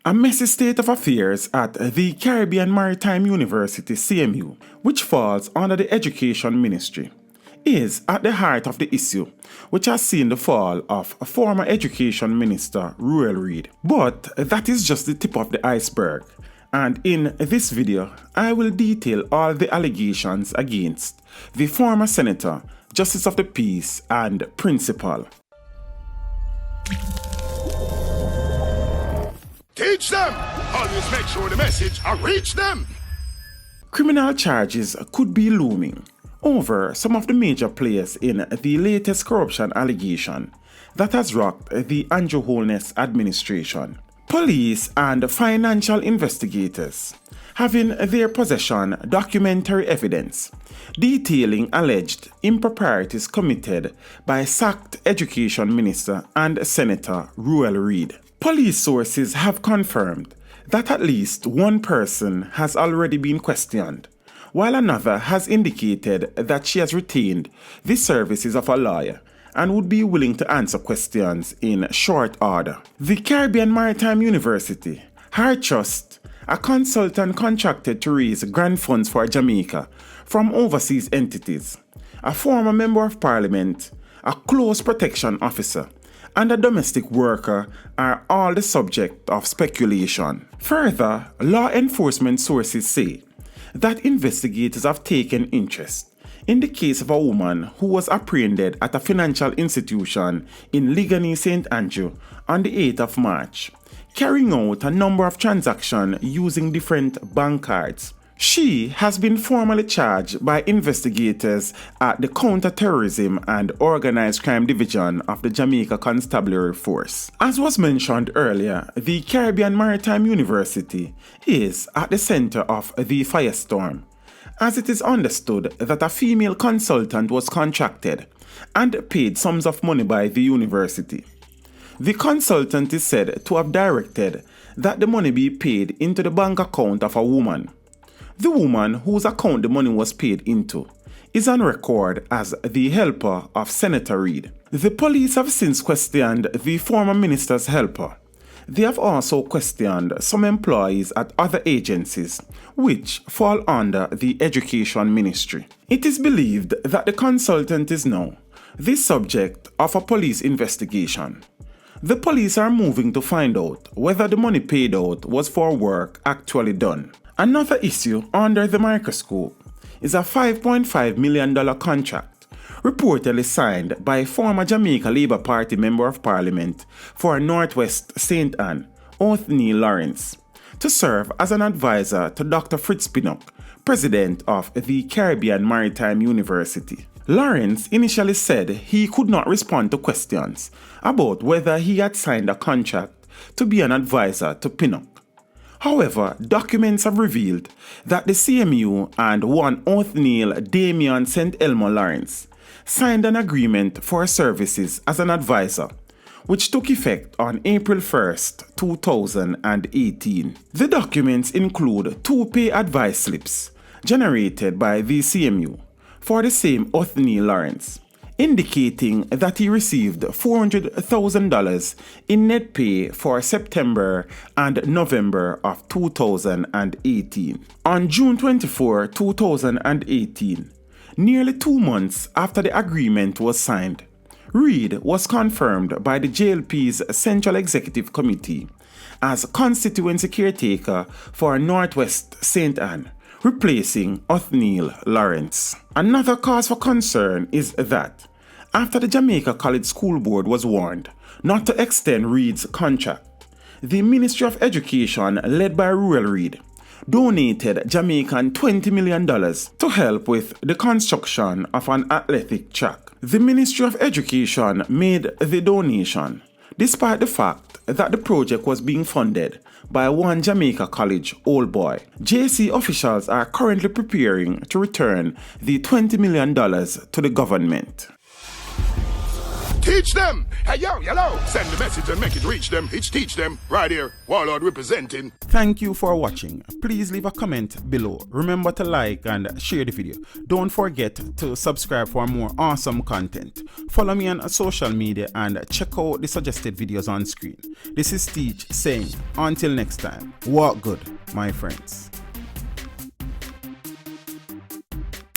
A messy state of affairs at the Caribbean Maritime University CMU, which falls under the Education Ministry, is at the heart of the issue, which has seen the fall of former Education Minister Ruel Reid. But that is just the tip of the iceberg, and in this video, I will detail all the allegations against the former Senator, Justice of the Peace, and Principal. Teach them! Always make sure the message reach them! Criminal charges could be looming over some of the major players in the latest corruption allegation that has rocked the Andrew Holness administration. Police and financial investigators have in their possession documentary evidence detailing alleged improprieties committed by sacked Education Minister and Senator Ruel Reid. Police sources have confirmed that at least one person has already been questioned, while another has indicated that she has retained the services of a lawyer and would be willing to answer questions in short order. The Caribbean Maritime University, her trust, a consultant contracted to raise grant funds for Jamaica from overseas entities, a former member of parliament, a close protection officer, and a domestic worker are all the subject of speculation. Further, law enforcement sources say that investigators have taken interest in the case of a woman who was apprehended at a financial institution in Ligani, St. Andrew on the 8th of March, carrying out a number of transactions using different bank cards. She has been formally charged by investigators at the Counter-Terrorism and Organized Crime Division of the Jamaica Constabulary Force. As was mentioned earlier, the Caribbean Maritime University is at the center of the firestorm, as it is understood that a female consultant was contracted and paid sums of money by the university. The consultant is said to have directed that the money be paid into the bank account of a woman. The woman whose account the money was paid into is on record as the helper of Senator Reid. The police have since questioned the former minister's helper. They have also questioned some employees at other agencies which fall under the Education Ministry. It is believed that the consultant is now the subject of a police investigation. The police are moving to find out whether the money paid out was for work actually done. Another issue under the microscope is a $5.5 million contract reportedly signed by a former Jamaica Labour Party Member of Parliament for Northwest St. Ann, Othniel Lawrence, to serve as an advisor to Dr. Fritz Pinnock, president of the Caribbean Maritime University. Lawrence initially said he could not respond to questions about whether he had signed a contract to be an advisor to Pinnock. However, documents have revealed that the CMU and one Othniel Damian St. Elmo Lawrence signed an agreement for services as an advisor, which took effect on April 1st, 2018. The documents include two pay advice slips generated by the CMU for the same Othniel Lawrence, indicating that he received $400,000 in net pay for September and November of 2018. On June 24, 2018, nearly 2 months after the agreement was signed, Reid was confirmed by the JLP's Central Executive Committee as constituency caretaker for Northwest St. Ann, replacing Othniel Lawrence. Another cause for concern is that after the Jamaica College School Board was warned not to extend Reid's contract, the Ministry of Education, led by Ruel Reid, donated Jamaican $20 million to help with the construction of an athletic track. The Ministry of Education made the donation despite the fact that the project was being funded by one Jamaica College old boy. JC officials are currently preparing to return the $20 million to the government. Teach them. Hey, yo, hello. Send the message and make it reach them. It's teach them. Right here. Warlord representing. Thank you for watching. Please leave a comment below. Remember to like and share the video. Don't forget to subscribe for more awesome content. Follow me on social media and check out the suggested videos on screen. This is Teach saying, until next time, walk good, my friends.